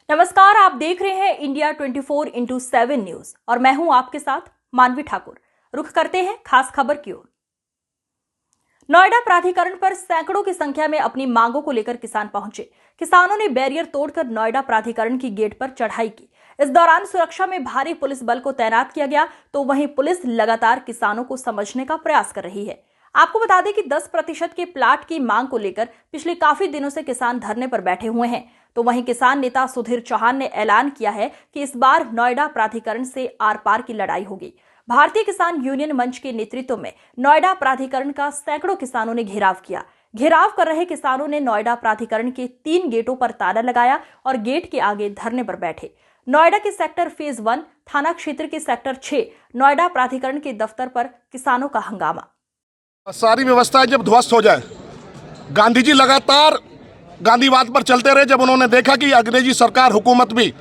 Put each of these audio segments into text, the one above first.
नमस्कार, आप देख रहे हैं इंडिया 24/7 न्यूज और मैं हूं आपके साथ मानवी ठाकुर। रुख करते हैं खास खबर की ओर। नोएडा प्राधिकरण पर सैकड़ों की संख्या में अपनी मांगों को लेकर किसान पहुंचे। किसानों ने बैरियर तोड़कर नोएडा प्राधिकरण की गेट पर चढ़ाई की। इस दौरान सुरक्षा में भारी पुलिस बल को तैनात किया गया, तो वहीं पुलिस लगातार किसानों को समझने का प्रयास कर रही है। आपको बता दें कि 10% के प्लाट की मांग को लेकर पिछले काफी दिनों से किसान धरने पर बैठे हुए हैं। तो वहीं किसान नेता सुधीर चौहान ने ऐलान किया है कि इस बार नोएडा प्राधिकरण से आर पार की लड़ाई होगी। भारतीय किसान यूनियन मंच के नेतृत्व में नोएडा प्राधिकरण का सैकड़ों किसानों ने घेराव किया। घेराव कर रहे किसानों ने नोएडा प्राधिकरण के 3 गेटों पर ताला लगाया और गेट के आगे धरने पर बैठे। नोएडा के सेक्टर फेज 1 थाना क्षेत्र के सेक्टर 6 नोएडा प्राधिकरण के दफ्तर पर किसानों का हंगामा। सारी व्यवस्थाएं जब ध्वस्त हो जाए, गांधी जी लगातार गांधीवाद पर चलते रहे। जब उन्होंने देखा कि अंग्रेजी सरकार हुकूमत भी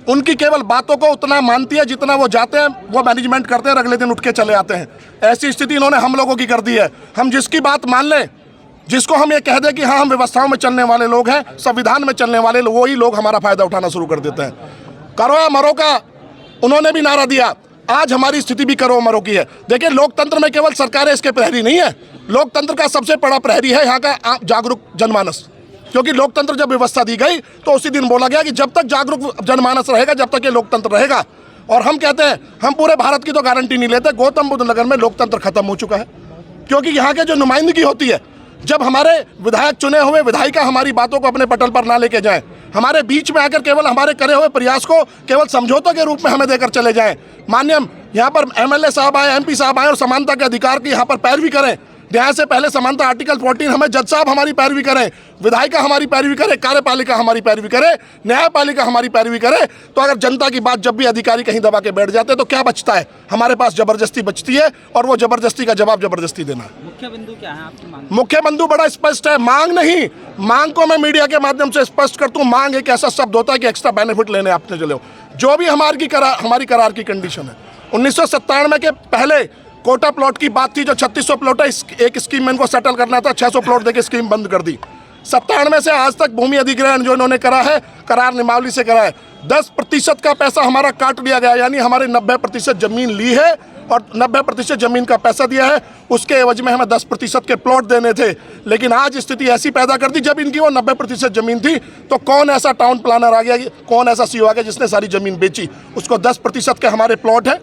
उनकी केवल बातों को उतना मानती है जितना वो जाते हैं, वो मैनेजमेंट करते हैं, अगले दिन उठ के चले आते हैं। ऐसी स्थिति इन्होंने हम लोगों की कर दी है। हम जिसकी बात मान लें, जिसको हम ये कह दें कि हाँ हम व्यवस्थाओं में चलने वाले लोग हैं, संविधान में चलने वाले लोग, वही लोग हमारा फायदा उठाना शुरू कर देते हैं। करो या मरो का उन्होंने भी नारा दिया। आज हमारी स्थिति भी करो मरो की है। देखिए, लोकतंत्र में केवल सरकारें इसके प्रहरी नहीं है, लोकतंत्र का सबसे बड़ा प्रहरी है यहाँ का जागरूक जनमानस। क्योंकि लोकतंत्र जब व्यवस्था दी गई तो उसी दिन बोला गया कि जब तक जागरूक जनमानस रहेगा जब तक ये लोकतंत्र रहेगा। और हम कहते हैं, हम पूरे भारत की तो गारंटी नहीं लेते, गौतम बुद्ध नगर में लोकतंत्र खत्म हो चुका है। क्योंकि यहाँ के जो नुमाइंदगी होती है, जब हमारे विधायक चुने हुए विधायिका हमारी बातों को अपने पटल पर ना लेके जाएं, हमारे बीच में आकर केवल हमारे करे हुए प्रयास को केवल समझौते के रूप में हमें देकर चले जाएं, माननीय यहाँ पर एमएलए साहब आए, एमपी साहब आए और समानता के अधिकार की यहाँ पर पैरवी करें। न्याय से पहले समानता आर्टिकल 14, हमें जज साहब हमारी पैरवी करें, विधायिका हमारी पैरवी करे, कार्यपालिका हमारी पैरवी करे, न्यायपालिका हमारी पैरवी करे। तो अगर जनता की बात जब भी अधिकारी कहीं दबा के बैठ जाते हैं तो क्या बचता है? हमारे पास जबरदस्ती बचती है और वो जबरदस्ती का जवाब जबरदस्ती देना है। मुख्य बिंदु क्या है आपकी मांग? मुख्य बिंदु बड़ा स्पष्ट है। मांग नहीं, मांग को मैं मीडिया के माध्यम से स्पष्ट करता हूँ। मांग एक ऐसा शब्द होता है कि एक्स्ट्रा बेनिफिट लेने आपने चले हो। जो भी हमारी करार की कंडीशन है, 1997 के पहले कोटा प्लॉट की बात थी, जो 3600 प्लॉट है, एक स्कीम में इनको सेटल करना था, 600 प्लॉट देके स्कीम बंद कर दी। 97 से आज तक भूमि अधिग्रहण जो इन्होंने करा है, करार नियमावली से करा है। 10% का पैसा हमारा काट लिया गया, यानी हमारे 90% जमीन ली है और 90% जमीन का पैसा दिया है। उसके एवज में हमें 10% के प्लॉट देने थे। लेकिन आज स्थिति ऐसी पैदा कर दी, जब इनकी वो 90% जमीन थी तो कौन ऐसा टाउन प्लानर आ गया, कौन ऐसा सीईओ आ गया जिसने सारी जमीन बेची? उसको 10% के हमारे प्लॉट है,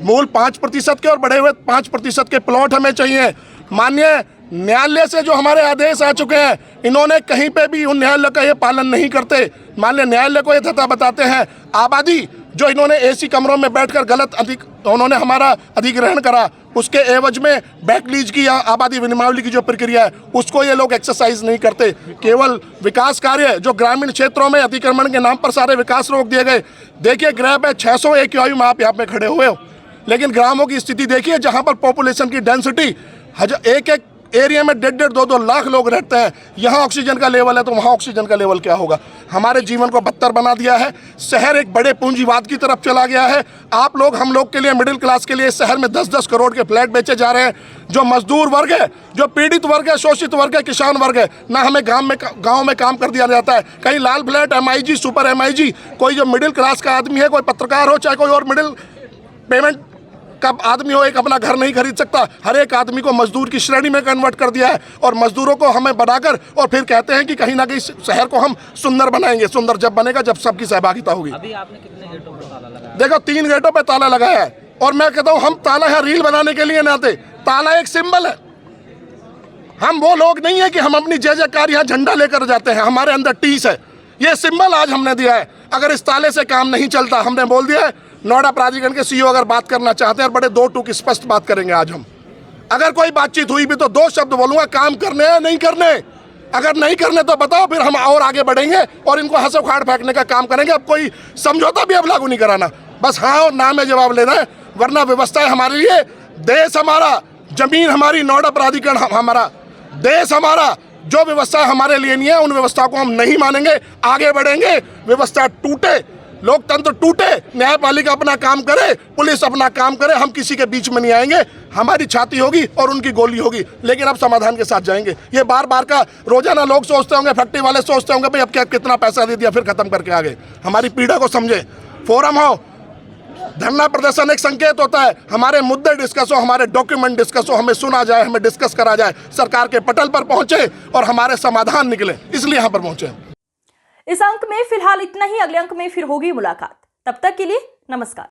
मूल 5% के और बढ़े हुए 5% के प्लॉट हमें चाहिए। माननीय न्यायालय से जो हमारे आदेश आ चुके हैं, इन्होंने कहीं पे भी उन न्यायालय का ये पालन नहीं करते। माननीय न्यायालय को ये तथा बताते हैं, आबादी जो इन्होंने एसी कमरों में बैठकर गलत उन्होंने हमारा अधिग्रहण करा, उसके एवज में बैकलीज की या आबादी नियमावली की जो प्रक्रिया है उसको ये लोग एक्सरसाइज नहीं करते। केवल विकास कार्य जो ग्रामीण क्षेत्रों में अतिक्रमण के नाम पर सारे विकास रोक दिए गए। देखिए, ग्रह पे 601 की आयु में आप यहाँ पे खड़े हुए हो, लेकिन ग्रामों की स्थिति देखिए, जहां पर पॉपुलेशन की डेंसिटी एक एरिया में 1.5 2 लाख लोग रहते हैं। यहाँ ऑक्सीजन का लेवल है तो वहाँ ऑक्सीजन का लेवल क्या होगा? हमारे जीवन को बदतर बना दिया है। शहर एक बड़े पूंजीवाद की तरफ चला गया है। आप लोग, हम लोग के लिए, मिडिल क्लास के लिए इस शहर में 10-10 करोड़ के फ्लैट बेचे जा रहे हैं। जो मजदूर वर्ग है, जो पीड़ित वर्ग है, शोषित वर्ग है, किसान वर्ग है, ना हमें गाँव में काम कर दिया जाता है। कहीं लाल फ्लैट, MIG, सुपर MIG, कोई जो मिडिल क्लास का आदमी है, कोई पत्रकार हो, चाहे कोई और मिडिल पेमेंट का आदमी हो, एक अपना घर नहीं खरीद सकता। हर एक आदमी को मजदूर की श्रेणी में कन्वर्ट कर दिया है और मजदूरों को हमें बनाकर और फिर कहते हैं कि कहीं ना कहीं शहर को हम सुंदर बनाएंगे। सुंदर जब बनेगा जब सबकी सहभागिता होगी। अभी आपने कितने गेटों पर ताला लगाया? देखो, 3 गेटों पे ताला लगाया है और मैं कहता हूँ, हम ताला यहाँ रील बनाने के लिए ना आते। ताला एक सिंबल है। हम वो लोग नहीं है कि हम अपनी जय जयकार यहाँ झंडा लेकर जाते हैं। हमारे अंदर टीस है, ये सिंबल आज हमने दिया है। अगर इस ताले से काम नहीं चलता, हमने बोल दिया है, नोएडा प्राधिकरण के सीईओ अगर बात करना चाहते हैं और बड़े 2 टूक स्पष्ट बात करेंगे आज हम। अगर कोई बातचीत हुई भी तो 2 शब्द बोलूंगा, काम करने या नहीं करने। अगर नहीं करने तो बताओ, फिर हम और आगे बढ़ेंगे और इनको हंस उखाड़ फेंकने का काम करेंगे। अब कोई समझौता भी अब लागू नहीं कराना, बस हाँ और ना में जवाब लेना है। वरना व्यवस्था हमारे लिए, देश हमारा, जमीन हमारी, नोएडा प्राधिकरण हमारा, देश हमारा। जो व्यवस्था हमारे लिए नहीं है उन व्यवस्था को हम नहीं मानेंगे, आगे बढ़ेंगे। व्यवस्था टूटे, लोकतंत्र टूटे, न्यायपालिका अपना काम करे, पुलिस अपना काम करे, हम किसी के बीच में नहीं आएंगे। हमारी छाती होगी और उनकी गोली होगी, लेकिन अब समाधान के साथ जाएंगे। ये बार बार का रोजाना लोग सोचते होंगे, फैक्ट्री वाले सोचते होंगे भाई अब क्या कितना पैसा दे दिया फिर खत्म करके आ गए। हमारी पीड़ा को समझे। फोरम हो, धरना प्रदर्शन एक संकेत होता है, हमारे मुद्दे डिस्कस हो, हमारे डॉक्यूमेंट डिस्कस हो, हमें सुना जाए, हमें डिस्कस करा जाए, सरकार के पटल पर पहुंचे और हमारे समाधान निकले, इसलिए यहां पर पहुंचे। इस अंक में फिलहाल इतना ही। अगले अंक में फिर होगी मुलाकात। तब तक के लिए नमस्कार।